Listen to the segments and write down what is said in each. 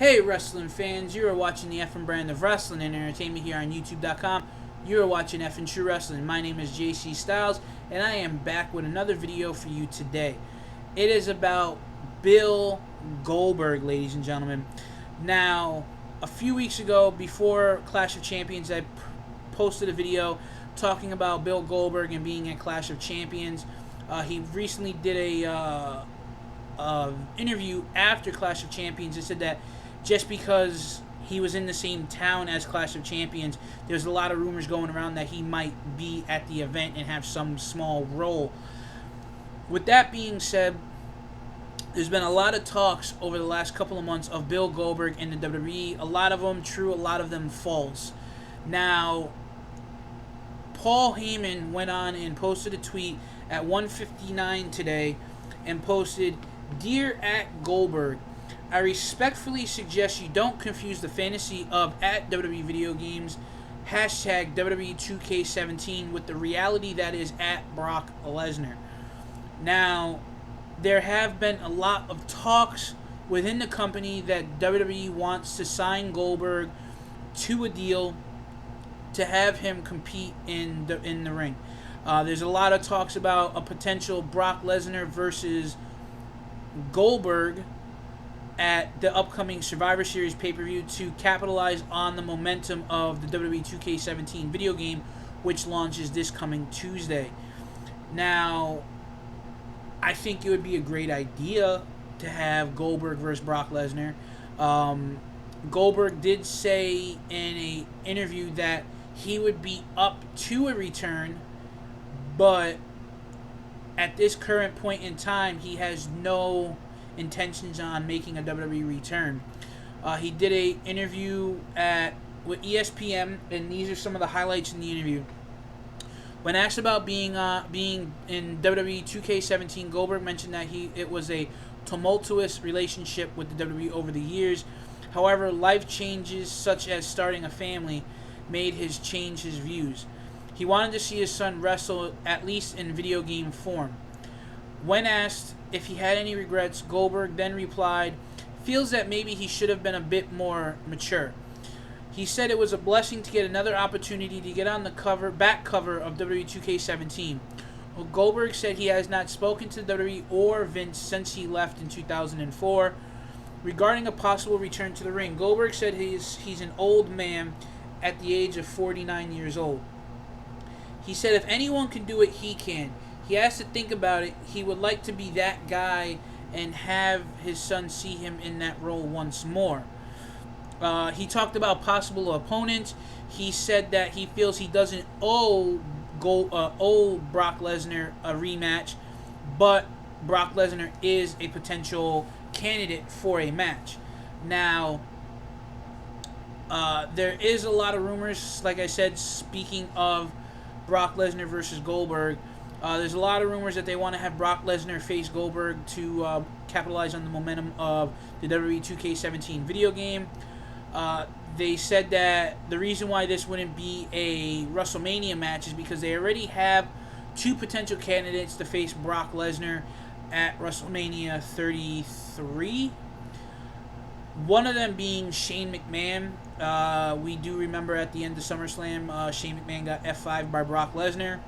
Hey, wrestling fans, you are watching the Effin' brand of wrestling and entertainment here on YouTube.com. You are watching Effin' True Wrestling. My name is JC Styles, and I am back with another video for you today. It is about Bill Goldberg, ladies and gentlemen. Now, a few weeks ago, before Clash of Champions, I posted a video talking about Bill Goldberg and being at Clash of Champions. He recently did a interview after Clash of Champions. It said that just because he was in the same town as Clash of Champions, there's a lot of rumors going around that he might be at the event and have some small role. With that being said, there's been a lot of talks over the last couple of months of Bill Goldberg in the WWE. A lot of them true, a lot of them false. Now, Paul Heyman went on and posted a tweet at 1:59 today and posted, "Dear at Goldberg, I respectfully suggest you don't confuse the fantasy of at WWE Video Games hashtag WWE 2K17 with the reality that is at Brock Lesnar." Now, there have been a lot of talks within the company that WWE wants to sign Goldberg to a deal to have him compete in the ring. There's a lot of talks about a potential Brock Lesnar versus Goldberg at the upcoming Survivor Series pay-per-view to capitalize on the momentum of the WWE 2K17 video game, which launches this coming Tuesday. Now, I think it would be a great idea to have Goldberg versus Brock Lesnar. Goldberg did say in an interview that he would be up to a return, but at this current point in time, he has no intentions on making a WWE return. He did a interview with ESPN, and these are some of the highlights in the interview. When asked about being in WWE 2K17, Goldberg mentioned that it was a tumultuous relationship with the WWE over the years. However, life changes such as starting a family made his change his views. He wanted to see his son wrestle at least in video game form. When asked if he had any regrets, Goldberg then replied, feels that maybe he should have been a bit more mature. He said it was a blessing to get another opportunity to get on the back cover of WWE 2K17. Well, Goldberg said he has not spoken to WWE or Vince since he left in 2004. Regarding a possible return to the ring, Goldberg said he's an old man at the age of 49 years old. He said if anyone can do it, he can. He has to think about it. He would like to be that guy and have his son see him in that role once more. He talked about possible opponents. He said that he feels he doesn't owe Brock Lesnar a rematch, but Brock Lesnar is a potential candidate for a match. Now, there is a lot of rumors, like I said, speaking of Brock Lesnar versus Goldberg. There's a lot of rumors that they want to have Brock Lesnar face Goldberg to capitalize on the momentum of the WWE 2K17 video game. They said that the reason why this wouldn't be a WrestleMania match is because they already have two potential candidates to face Brock Lesnar at WrestleMania 33. One of them being Shane McMahon. We do remember at the end of SummerSlam, Shane McMahon got F5'd by Brock Lesnar.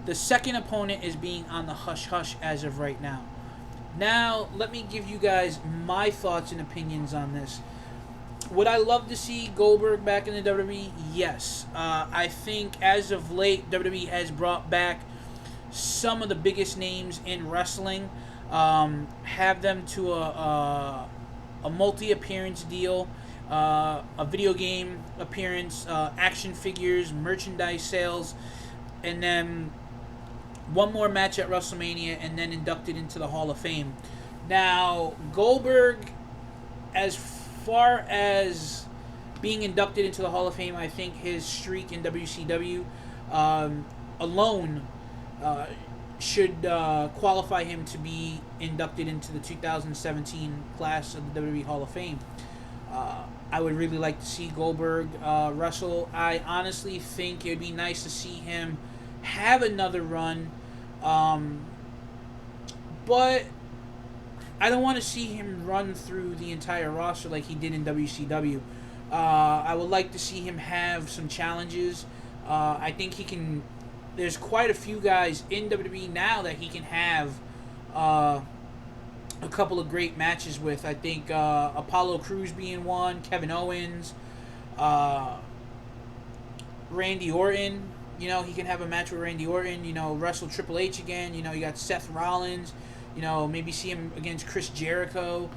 The second opponent is being on the hush-hush as of right now. Now, let me give you guys my thoughts and opinions on this. Would I love to see Goldberg back in the WWE? Yes. I think as of late, WWE has brought back some of the biggest names in wrestling. Have them to a multi-appearance deal, a video game appearance, action figures, merchandise sales, and then one more match at WrestleMania, and then inducted into the Hall of Fame. Now, Goldberg, as far as being inducted into the Hall of Fame, I think his streak in WCW alone should qualify him to be inducted into the 2017 class of the WWE Hall of Fame. I would really like to see Goldberg wrestle. I honestly think it would be nice to see him have another run. But I don't want to see him run through the entire roster like he did in WCW. I would like to see him have some challenges. I think he can. There's quite a few guys in WWE now that he can have a couple of great matches with. I think Apollo Crews being one, Kevin Owens, Randy Orton. You know, he can have a match with Randy Orton. You know, wrestle Triple H again. You know, you got Seth Rollins. You know, maybe see him against Chris Jericho.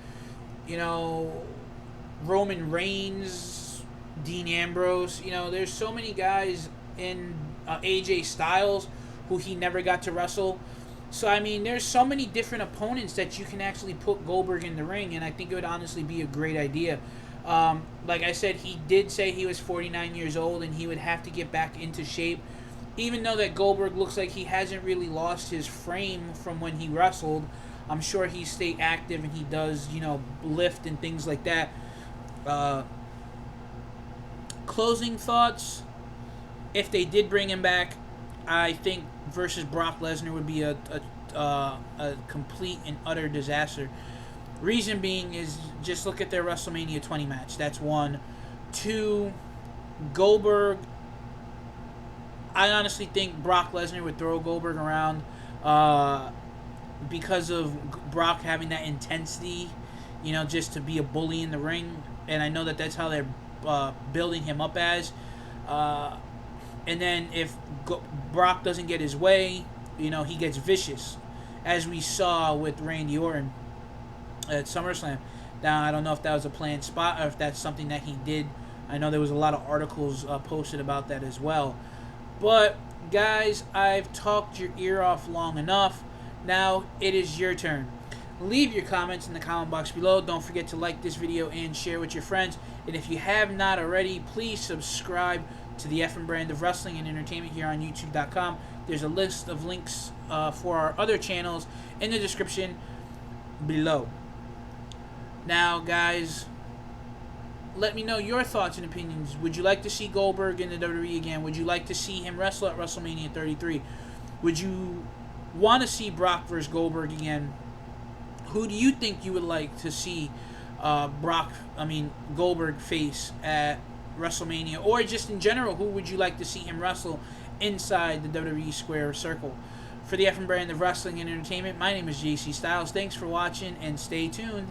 You know, Roman Reigns, Dean Ambrose. You know, there's so many guys in AJ Styles who he never got to wrestle. So, I mean, there's so many different opponents that you can actually put Goldberg in the ring, and I think it would honestly be a great idea. Like I said, he did say he was 49 years old and he would have to get back into shape. Even though that Goldberg looks like he hasn't really lost his frame from when he wrestled, I'm sure he stayed active and he does, you know, lift and things like that. Closing thoughts, if they did bring him back, I think versus Brock Lesnar would be a complete and utter disaster. Reason being is just look at their WrestleMania 20 match. That's one. Two, Goldberg. I honestly think Brock Lesnar would throw Goldberg around because of Brock having that intensity, you know, just to be a bully in the ring. And I know that that's how they're building him up as. And then if Brock doesn't get his way, you know, he gets vicious, as we saw with Randy Orton at SummerSlam. Now, I don't know if that was a planned spot or if that's something that he did. I know there was a lot of articles posted about that as well. But, guys, I've talked your ear off long enough. Now, it is your turn. Leave your comments in the comment box below. Don't forget to like this video and share with your friends. And if you have not already, please subscribe to the Effin' Brand of Wrestling and Entertainment here on YouTube.com. There's a list of links for our other channels in the description below. Now, guys, let me know your thoughts and opinions. Would you like to see Goldberg in the WWE again? Would you like to see him wrestle at WrestleMania 33? Would you want to see Brock versus Goldberg again? Who do you think you would like to see Goldberg face at WrestleMania? Or just in general, who would you like to see him wrestle inside the WWE Square Circle? For the Effin' Brand of Wrestling and Entertainment, my name is JC Styles. Thanks for watching and stay tuned.